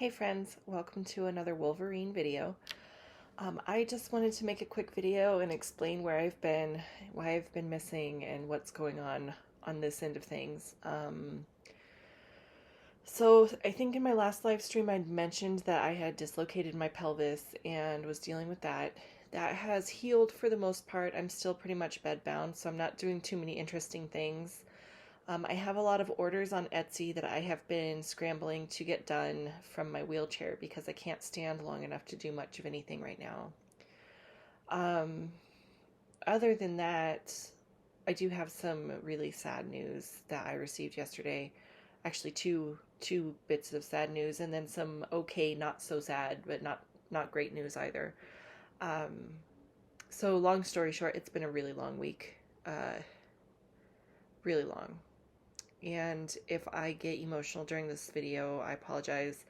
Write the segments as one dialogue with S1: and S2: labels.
S1: Hey friends, welcome to another Wolverine video. I just wanted to make a quick video and explain where I've been, why I've been missing, and what's going on this end of things. So I think in my last live stream I'd mentioned that I had dislocated my pelvis and was dealing with that. That has healed for the most part. I'm still pretty much bedbound, so I'm not doing too many interesting things. I have a lot of orders on Etsy that I have been scrambling to get done from my wheelchair because I can't stand long enough to do much of anything right now. Um, Other than that, I do have some really sad news that I received yesterday. Actually, two bits of sad news, and then some okay, not so sad, but not great news either. Um, so long story short, it's been a really long week, really long. And if I get emotional during this video, I apologize.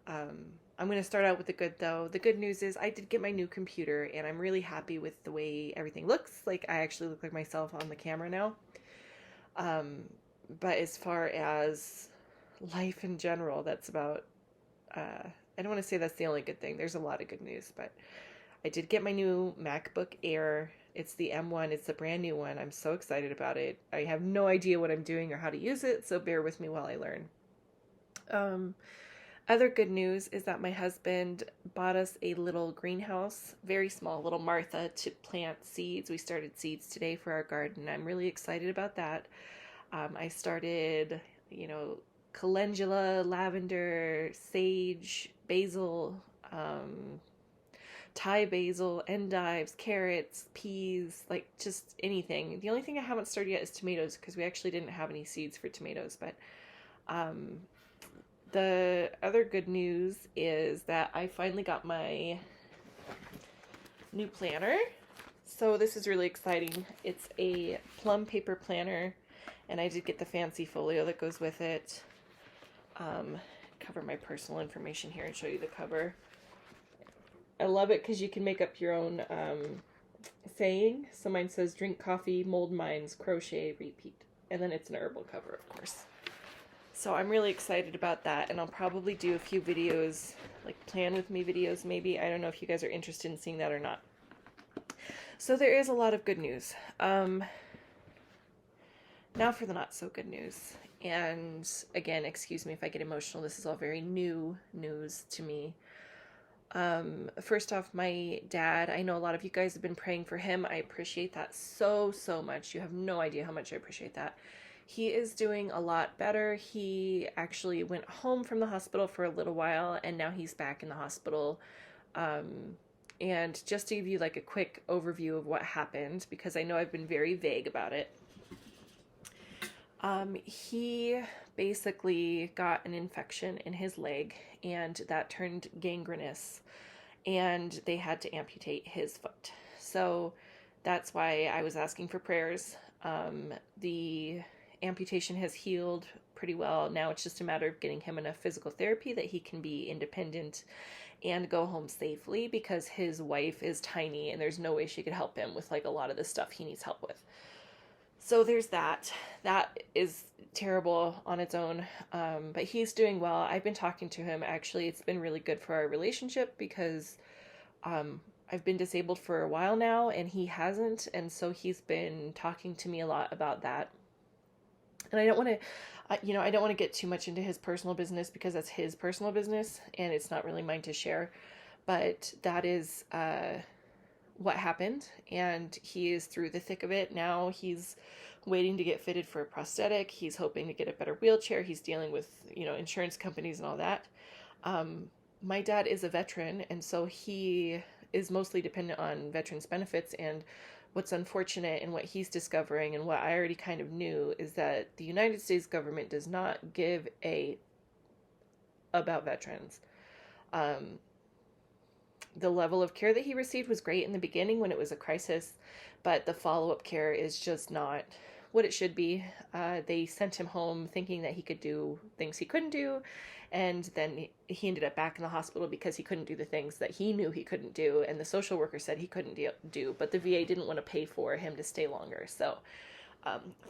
S1: Um, I'm going to start out with the good though. The good news is I did get my new computer and I'm really happy with the way everything looks. Like I actually look like myself on the camera now. Um, but as far as life in general, that's about, I don't want to say that's the only good thing. There's a lot of good news, but I did get my new MacBook Air. It's the M1. It's a brand new one. I'm so excited about it. I have no idea what I'm doing or how to use it, so bear with me while I learn. Um, Other good news is that my husband bought us a little greenhouse, very small, little Martha, to plant seeds. We started seeds today for our garden. I'm really excited about that. I started, calendula, lavender, sage, basil, Thai basil, endives, carrots, peas, like just anything. The only thing I haven't started yet is tomatoes because we actually didn't have any seeds for tomatoes. But um, the other good news is that I finally got my new planner. So this is really exciting. It's a plum paper planner, and I did get the fancy folio that goes with it. Cover my personal information here and show you the cover. I love it because you can make up your own saying. So mine says drink coffee, mold mines, crochet, repeat. And then it's an herbal cover, of course. So I'm really excited about that, and I'll probably do a few videos, like plan with me videos maybe. I don't know if you guys are interested in seeing that or not. So there is a lot of good news. Now for the not so good news. And again, excuse me if I get emotional. This is all very new news to me. First off, my dad, I know a lot of you guys have been praying for him. I appreciate that so much. You have no idea how much I appreciate that. He is doing a lot better. He actually went home from the hospital for a little while, and now he's back in the hospital. And just to give you like a quick overview of what happened, because I know I've been very vague about it. He basically got an infection in his leg, and that turned gangrenous, and they had to amputate his foot. So that's why I was asking for prayers. The amputation has healed pretty well. Now it's just a matter of getting him enough physical therapy that he can be independent and go home safely, because his wife is tiny and there's no way she could help him with like a lot of the stuff he needs help with. So there's that. That is terrible on its own, but he's doing well. I've been talking to him. Actually, it's been really good for our relationship because I've been disabled for a while now and he hasn't, and so he's been talking to me a lot about that. And I don't want to, I don't want to get too much into his personal business because that's his personal business and it's not really mine to share. But that is what happened, and he is through the thick of it now. He's waiting to get fitted for a prosthetic. He's hoping to get a better wheelchair. He's dealing with, insurance companies and all that. My dad is a veteran, and so he is mostly dependent on veterans benefits. And what's unfortunate and what he's discovering, and what I already kind of knew, is that the United States government does not give a about veterans. The level of care that he received was great in the beginning when it was a crisis, but the follow-up care is just not what it should be. They sent him home thinking that he could do things he couldn't do, and then he ended up back in the hospital because he couldn't do the things that he knew he couldn't do, and the social worker said he couldn't do, but the VA didn't want to pay for him to stay longer. So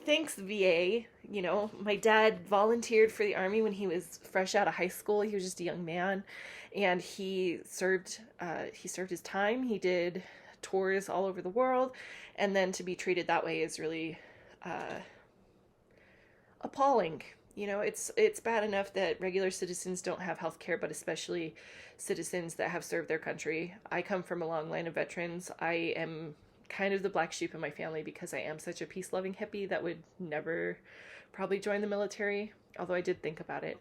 S1: Thanks, VA. You know, my dad volunteered for the Army when he was fresh out of high school. He was just a young man, and he served. He served his time. He did tours all over the world, and then to be treated that way is really uh, appalling. You know, it's bad enough that regular citizens don't have health care, but especially citizens that have served their country. I come from a long line of veterans. I am kind of the black sheep in my family because I am such a peace-loving hippie that would never probably join the military, although I did think about it.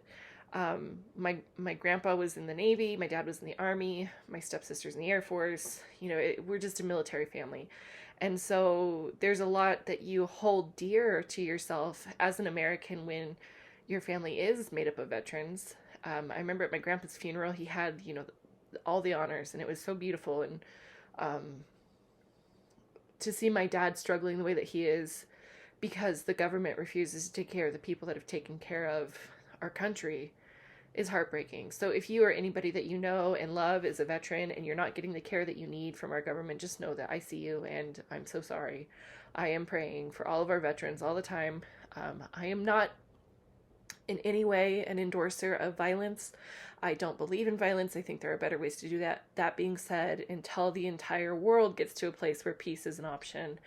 S1: My grandpa was in the Navy, my dad was in the Army, my stepsister's in the Air Force. You know, we're just a military family. And so there's a lot that you hold dear to yourself as an American when your family is made up of veterans. I remember at my grandpa's funeral, he had, you know, all the honors, and it was so beautiful. And um, to see my dad struggling the way that he is because the government refuses to take care of the people that have taken care of our country is heartbreaking. So if you or anybody that you know and love is a veteran and you're not getting the care that you need from our government, just know that I see you and I'm so sorry. I am praying for all of our veterans all the time. I am not in any way an endorser of violence. I don't believe in violence. I think there are better ways to do that. That being said, until the entire world gets to a place where peace is an option,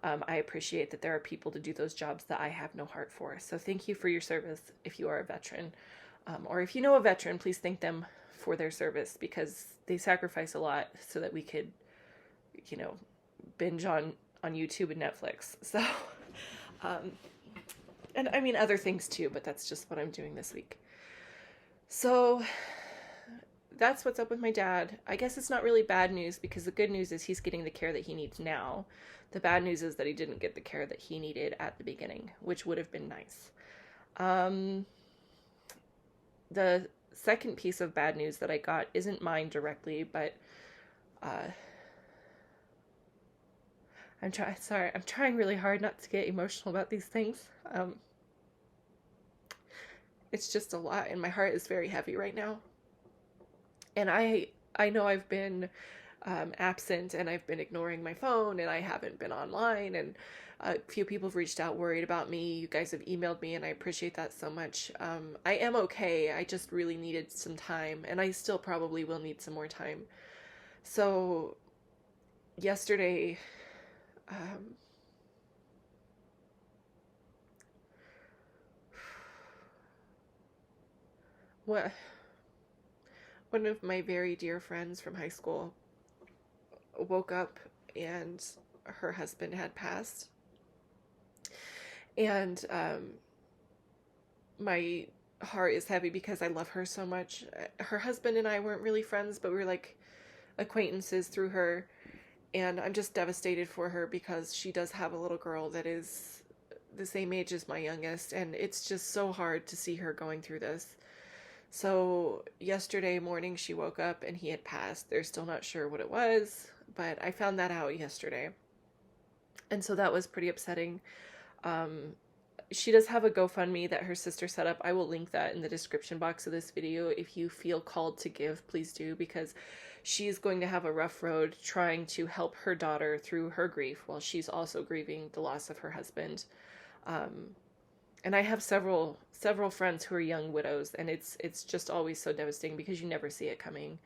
S1: I appreciate that there are people to do those jobs that I have no heart for. So thank you for your service if you are a veteran. Or if you know a veteran, please thank them for their service because they sacrifice a lot so that we could, you know, binge on YouTube and Netflix. So, um, and I mean other things too, but that's just what I'm doing this week. So that's what's up with my dad. I guess it's not really bad news because the good news is he's getting the care that he needs now. The bad news is that he didn't get the care that he needed at the beginning, which would have been nice. The second piece of bad news that I got isn't mine directly, but uh, I'm trying really hard not to get emotional about these things. It's just a lot, and my heart is very heavy right now. And I know I've been absent, and I've been ignoring my phone, and I haven't been online, and a few people have reached out worried about me. You guys have emailed me, and I appreciate that so much. I am okay. I just really needed some time, and I still probably will need some more time. So yesterday, what one of my very dear friends from high school woke up and her husband had passed. And my heart is heavy because I love her so much. Her husband and I weren't really friends, but we were like acquaintances through her. And I'm just devastated for her because she does have a little girl that is the same age as my youngest. And it's just so hard to see her going through this. So yesterday morning she woke up and he had passed. They're still not sure what it was, but I found that out yesterday. And so that was pretty upsetting. She does have a GoFundMe that her sister set up. I will link that in the description box of this video. If you feel called to give, please do, because she's going to have a rough road trying to help her daughter through her grief while she's also grieving the loss of her husband. And I have several friends who are young widows, and it's just always so devastating because you never see it coming.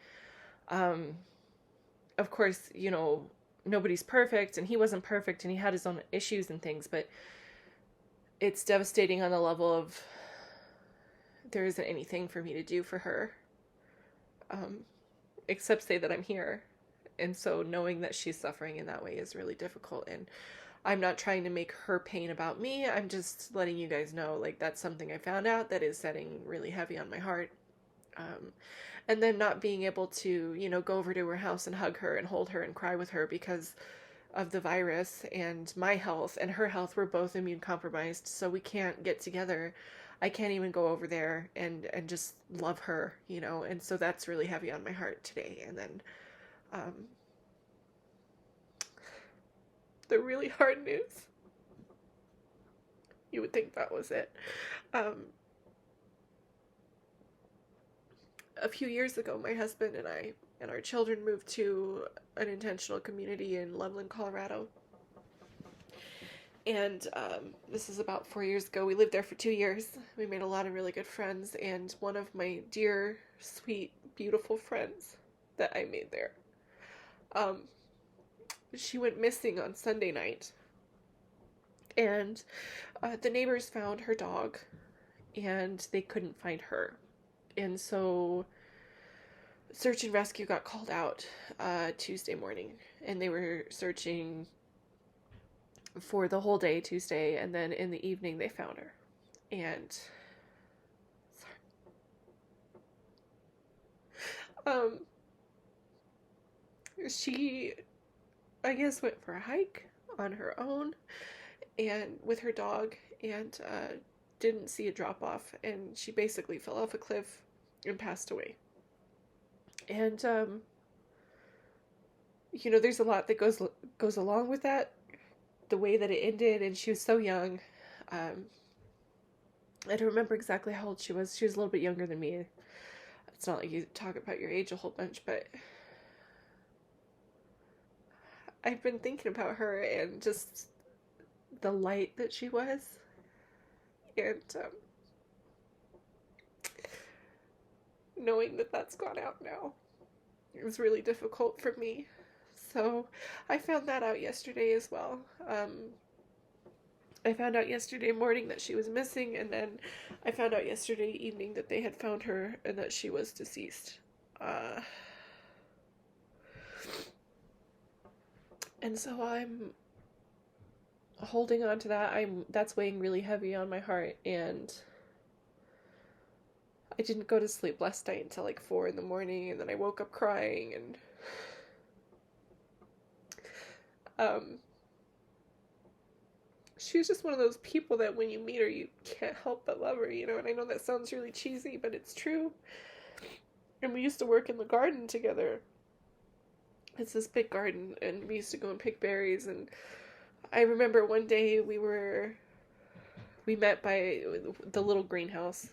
S1: Of course, you know, nobody's perfect, and he wasn't perfect, and he had his own issues and things, but it's devastating on the level of there isn't anything for me to do for her, except say that I'm here. And so knowing that she's suffering in that way is really difficult. And I'm not trying to make her pain about me. I'm just letting you guys know, like, that's something I found out that is setting really heavy on my heart. And then not being able to, you know, go over to her house and hug her and hold her and cry with her because of the virus, and my health and her health were both immune compromised, so we can't get together. I can't even go over there and just love her, you know, and so that's really heavy on my heart today. And then the really hard news, you would think that was it. A few years ago, my husband and I and our children moved to an intentional community in Loveland, Colorado. And this is about 4 years ago. We lived there for 2 years. We made a lot of really good friends. And one of my dear, sweet, beautiful friends that I made there, um, she went missing on Sunday night. And the neighbors found her dog and they couldn't find her. And so search and rescue got called out Tuesday morning. And they were searching for the whole day Tuesday, and then in the evening they found her. And she, I guess, went for a hike on her own and with her dog, and didn't see a drop off, and she basically fell off a cliff and passed away. And there's a lot that goes along with that, the way that it ended, and she was so young. I don't remember exactly how old she was. She was a little bit younger than me. It's not like you talk about your age a whole bunch, but I've been thinking about her and just the light that she was. And knowing that that's gone out now is really difficult for me. So I found that out yesterday as well. I found out yesterday morning that she was missing, and then I found out yesterday evening that they had found her and that she was deceased. And so I'm holding on to that. That's weighing really heavy on my heart, and I didn't go to sleep last night until like 4 in the morning, and then I woke up crying, and she was just one of those people that when you meet her, you can't help but love her, and I know that sounds really cheesy, but it's true. And we used to work in the garden together. It's this big garden, and we used to go and pick berries, and I remember one day we met by the little greenhouse,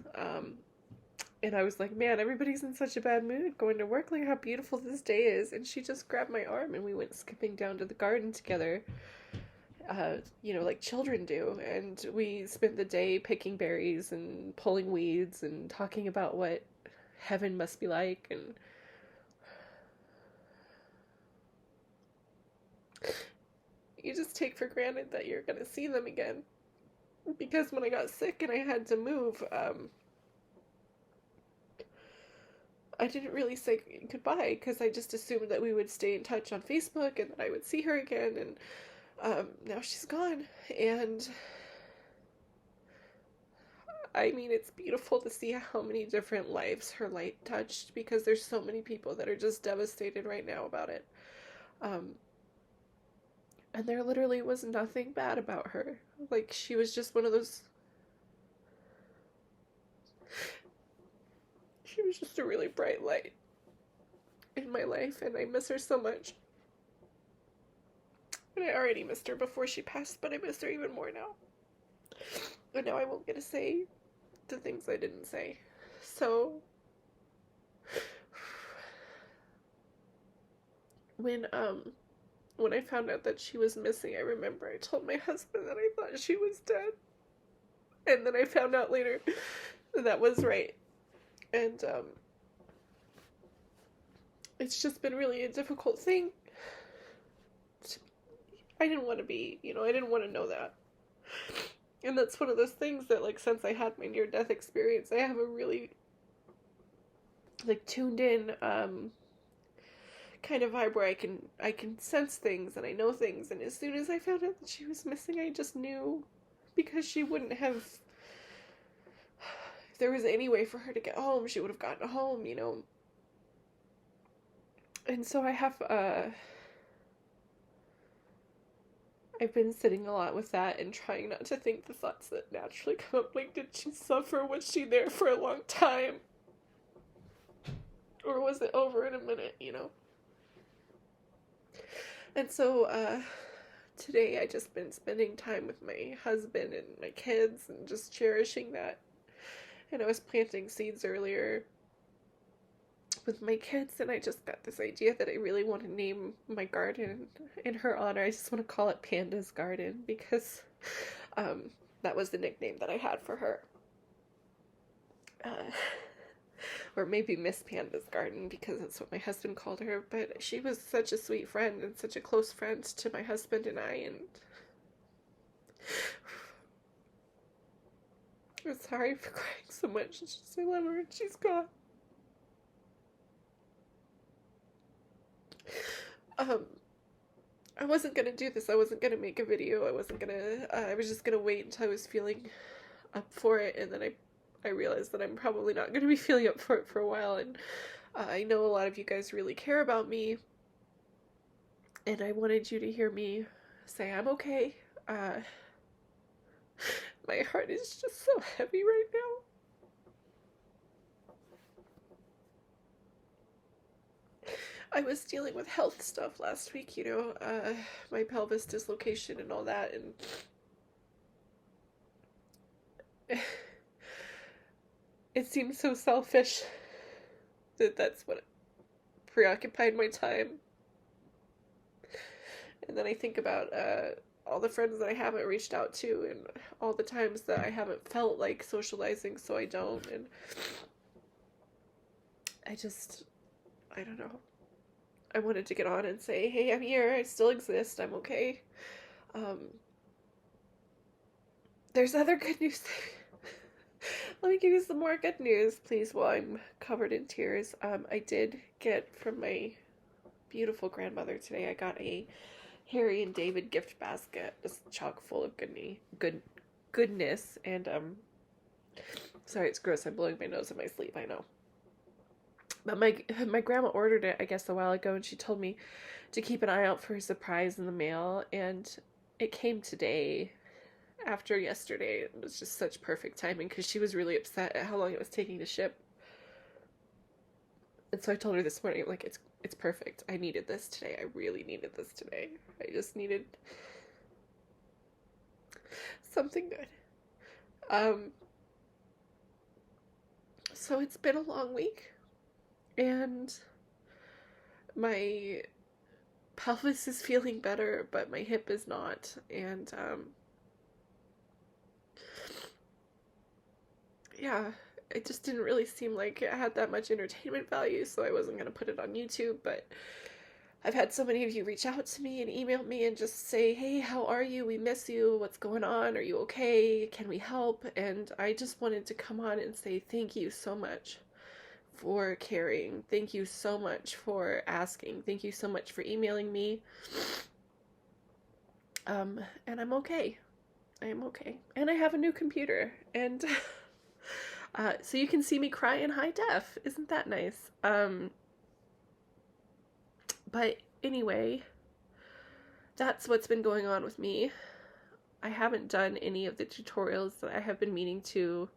S1: and I was like, man, everybody's in such a bad mood going to work, like how beautiful this day is, and she just grabbed my arm, and we went skipping down to the garden together, like children do, and we spent the day picking berries and pulling weeds and talking about what heaven must be like, and you just take for granted that you're gonna see them again. Because when I got sick and I had to move, I didn't really say goodbye because I just assumed that we would stay in touch on Facebook and that I would see her again, and now she's gone. And I mean, it's beautiful to see how many different lives her light touched, because there's so many people that are just devastated right now about it. And there literally was nothing bad about her. Like, she was just one of those... She was just a really bright light in my life, and I miss her so much. And I already missed her before she passed, but I miss her even more now. And now I won't get to say the things I didn't say. So... When I found out that she was missing, I remember I told my husband that I thought she was dead. And then I found out later that was right. And it's just been really a difficult thing. I didn't want to be, I didn't want to know that. And that's one of those things that, like, since I had my near-death experience, I have a really, like, tuned in, kind of vibe where I can sense things and I know things, and as soon as I found out that she was missing, I just knew, because she wouldn't have, if there was any way for her to get home, she would have gotten home, And so I've been sitting a lot with that and trying not to think the thoughts that naturally come up, like, did she suffer? Was she there for a long time? Or was it over in a minute, And so, today I just been spending time with my husband and my kids and just cherishing that. And I was planting seeds earlier with my kids, and I just got this idea that I really want to name my garden in her honor. I just want to call it Panda's Garden, because That was the nickname that I had for her. Uh, or maybe Miss Panda's Garden, because that's what my husband called her. But she was such a sweet friend and such a close friend to my husband and I. And I'm sorry for crying so much. It's just I love her and she's gone. I wasn't gonna do this. I wasn't gonna make a video. I wasn't gonna. I was just gonna wait until I was feeling up for it, and then I realized that I'm probably not gonna be feeling up for it for a while. And I know a lot of you guys really care about me, and I wanted you to hear me say I'm okay. My heart is just so heavy right now. I was dealing with health stuff last week, my pelvis dislocation and all that, and it seemed so selfish that's what preoccupied my time. And then I think about all the friends that I haven't reached out to and all the times that I haven't felt like socializing, so I don't, and I don't know. I wanted to get on and say, hey, I'm here, I still exist, I'm okay. There's other good news. Let me give you some more good news, please, while I'm covered in tears. I did get from my beautiful grandmother today, I got a Harry and David gift basket, just chock full of goodness, and, sorry, it's gross, I'm blowing my nose in my sleep, I know. But my grandma ordered it, I guess, a while ago, and she told me to keep an eye out for a surprise in the mail, and it came today after yesterday. It was just such perfect timing because she was really upset at how long it was taking to ship. And so I told her this morning, like, it's perfect. I needed this today. I really needed this today. I just needed something good. So it's been a long week. And my pelvis is feeling better, but my hip is not. And, yeah, it just didn't really seem like it had that much entertainment value, so I wasn't going to put it on YouTube. But I've had so many of you reach out to me and email me and just say, hey, how are you? We miss you. What's going on? Are you okay? Can we help? And I just wanted to come on and say thank you so much for caring. Thank you so much for asking. Thank you so much for emailing me. And I'm okay. I am okay. And I have a new computer. And so you can see me cry in high def. Isn't that nice? But anyway, that's what's been going on with me. I haven't done any of the tutorials that I have been meaning to.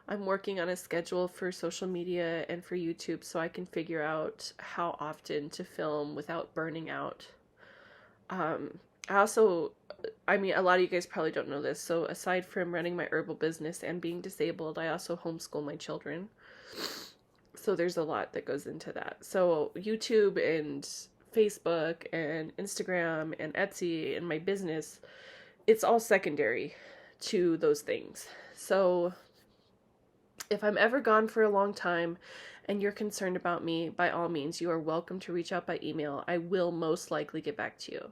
S1: I'm working on a schedule for social media and for YouTube so I can figure out how often to film without burning out. A lot of you guys probably don't know this, so aside from running my herbal business and being disabled, I also homeschool my children. So there's a lot that goes into that. So YouTube and Facebook and Instagram and Etsy and my business, it's all secondary to those things. So if I'm ever gone for a long time and you're concerned about me, by all means, you are welcome to reach out by email. I will most likely get back to you.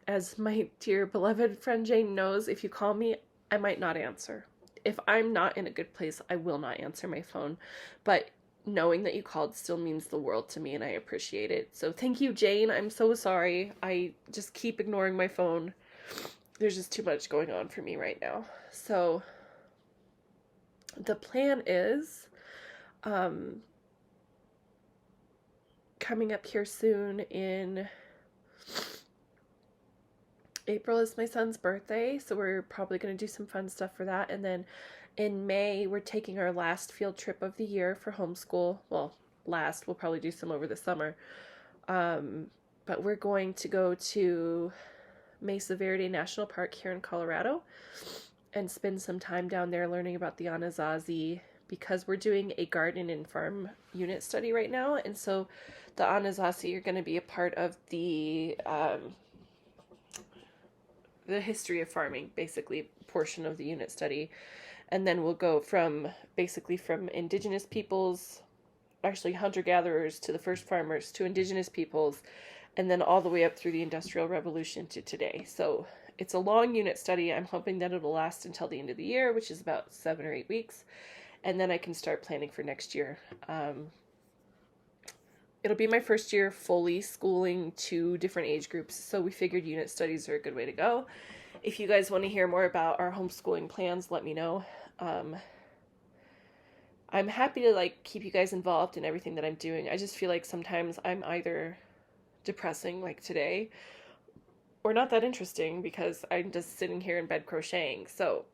S1: As my dear beloved friend Jane knows, if you call me, I might not answer. If I'm not in a good place, I will not answer my phone. But knowing that you called still means the world to me, and I appreciate it. So thank you, Jane. I'm so sorry. I just keep ignoring my phone. There's just too much going on for me right now. So the plan is coming up here soon in April is my son's birthday, so we're probably going to do some fun stuff for that. And then in May, we're taking our last field trip of the year for homeschool. Well, we'll probably do some over the summer. But we're going to go to Mesa Verde National Park here in Colorado and spend some time down there learning about the Anasazi, because we're doing a garden and farm unit study right now. And so the Anasazi are going to be a part of the the history of farming, basically, portion of the unit study. And then we'll go from basically from indigenous peoples, actually hunter-gatherers, to the first farmers, to indigenous peoples, and then all the way up through the Industrial Revolution to today. So it's a long unit study. I'm hoping that it'll last until the end of the year, which is about 7 or 8 weeks. And then I can start planning for next year. It'll be my first year fully schooling 2 different age groups, so we figured unit studies are a good way to go. If you guys want to hear more about our homeschooling plans, let me know. I'm happy to like keep you guys involved in everything that I'm doing. I just feel like sometimes I'm either depressing like today or not that interesting because I'm just sitting here in bed crocheting. So,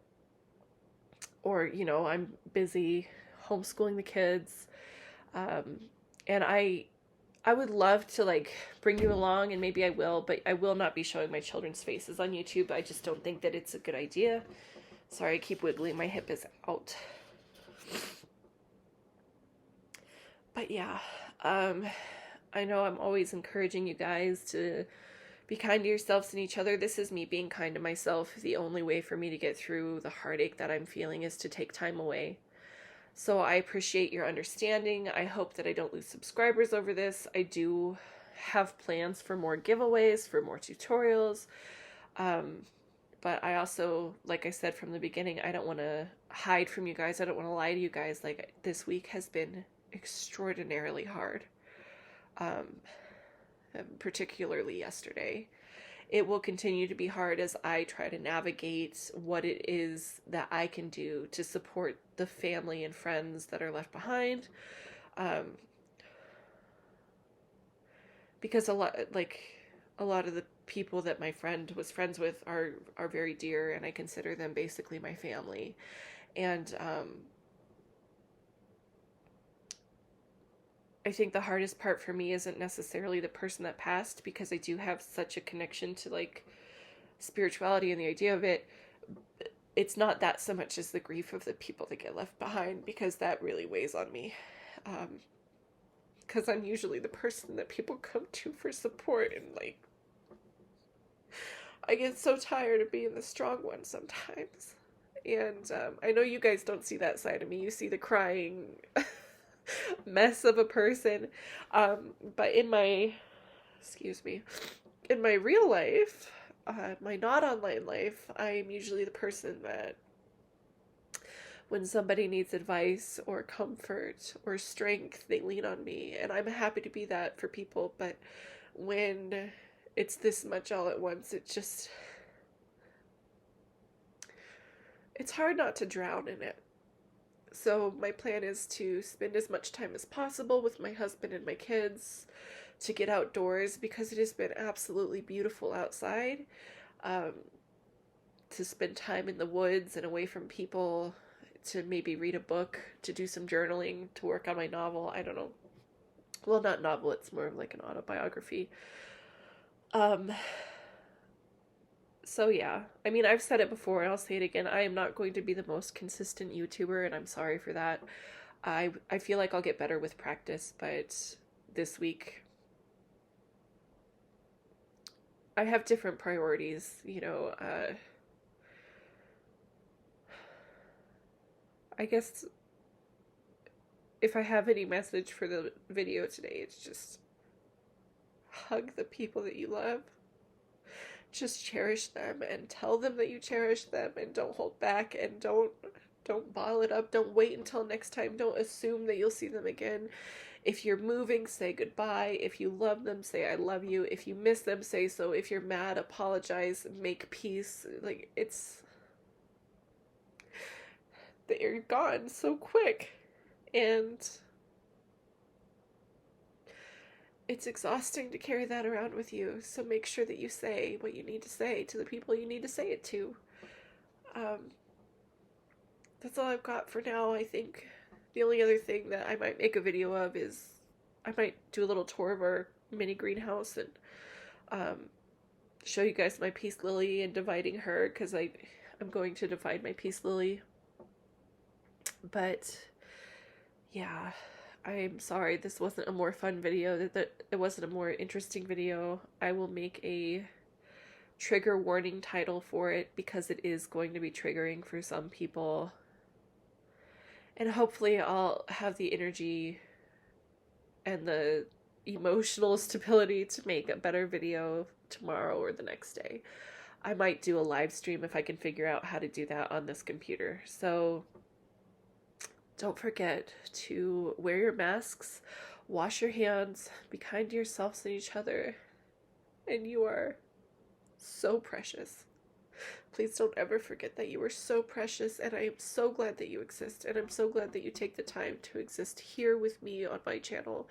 S1: or, you know, I'm busy homeschooling the kids. And I would love to like bring you along, and maybe I will, but I will not be showing my children's faces on YouTube. I just don't think that it's a good idea. Sorry, I keep wiggling. My hip is out. But yeah, I know I'm always encouraging you guys to be kind to yourselves and each other. This is me being kind to myself. The only way for me to get through the heartache that I'm feeling is to take time away. So I appreciate your understanding. I hope that I don't lose subscribers over this. I do have plans for more giveaways, for more tutorials. But I also, like I said from the beginning, I don't want to hide from you guys. I don't want to lie to you guys. Like, this week has been extraordinarily hard. Particularly yesterday. It will continue to be hard as I try to navigate what it is that I can do to support the family and friends that are left behind. Because a lot of the people that my friend was friends with are very dear, and I consider them basically my family. And I think the hardest part for me isn't necessarily the person that passed, because I do have such a connection to like spirituality and the idea of it. It's not that so much as the grief of the people that get left behind, because that really weighs on me. Because I'm usually the person that people come to for support, and like, I get so tired of being the strong one sometimes. And I know you guys don't see that side of me. You see the crying mess of a person. But in my real life, my not online life, I'm usually the person that when somebody needs advice or comfort or strength, they lean on me, and I'm happy to be that for people. But when it's this much all at once, it's hard not to drown in it. So my plan is to spend as much time as possible with my husband and my kids, to get outdoors because it has been absolutely beautiful outside, to spend time in the woods and away from people, to maybe read a book, to do some journaling, to work on my novel. I don't know. Well, not novel, it's more of like an autobiography. So yeah, I mean, I've said it before and I'll say it again. I am not going to be the most consistent YouTuber, and I'm sorry for that. I feel like I'll get better with practice, but this week I have different priorities, you know. I guess if I have any message for the video today, it's just hug the people that you love. Just cherish them and tell them that you cherish them, and don't hold back, and don't bottle it up. Don't wait until next time. Don't assume that you'll see them again. If you're moving, say goodbye. If you love them, say I love you. If you miss them, say so. If you're mad, apologize, make peace. Like, they're gone so quick, and it's exhausting to carry that around with you. So make sure that you say what you need to say to the people you need to say it to. That's all I've got for now. I think the only other thing that I might make a video of is I might do a little tour of our mini greenhouse and show you guys my peace lily and dividing her, because I'm going to divide my peace lily. But yeah, I'm sorry this wasn't a more fun video, that it wasn't a more interesting video. I will make a trigger warning title for it because it is going to be triggering for some people. And hopefully I'll have the energy and the emotional stability to make a better video tomorrow or the next day. I might do a live stream if I can figure out how to do that on this computer. So don't forget to wear your masks, wash your hands, be kind to yourselves and each other. And you are so precious. Please don't ever forget that you are so precious, and I am so glad that you exist, and I'm so glad that you take the time to exist here with me on my channel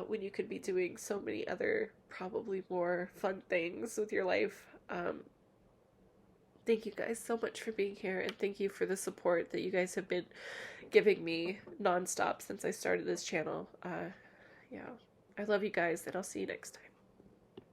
S1: when you could be doing so many other, probably more fun things with your life. Thank you guys so much for being here, and thank you for the support that you guys have been giving me nonstop since I started this channel. Yeah, I love you guys, and I'll see you next time.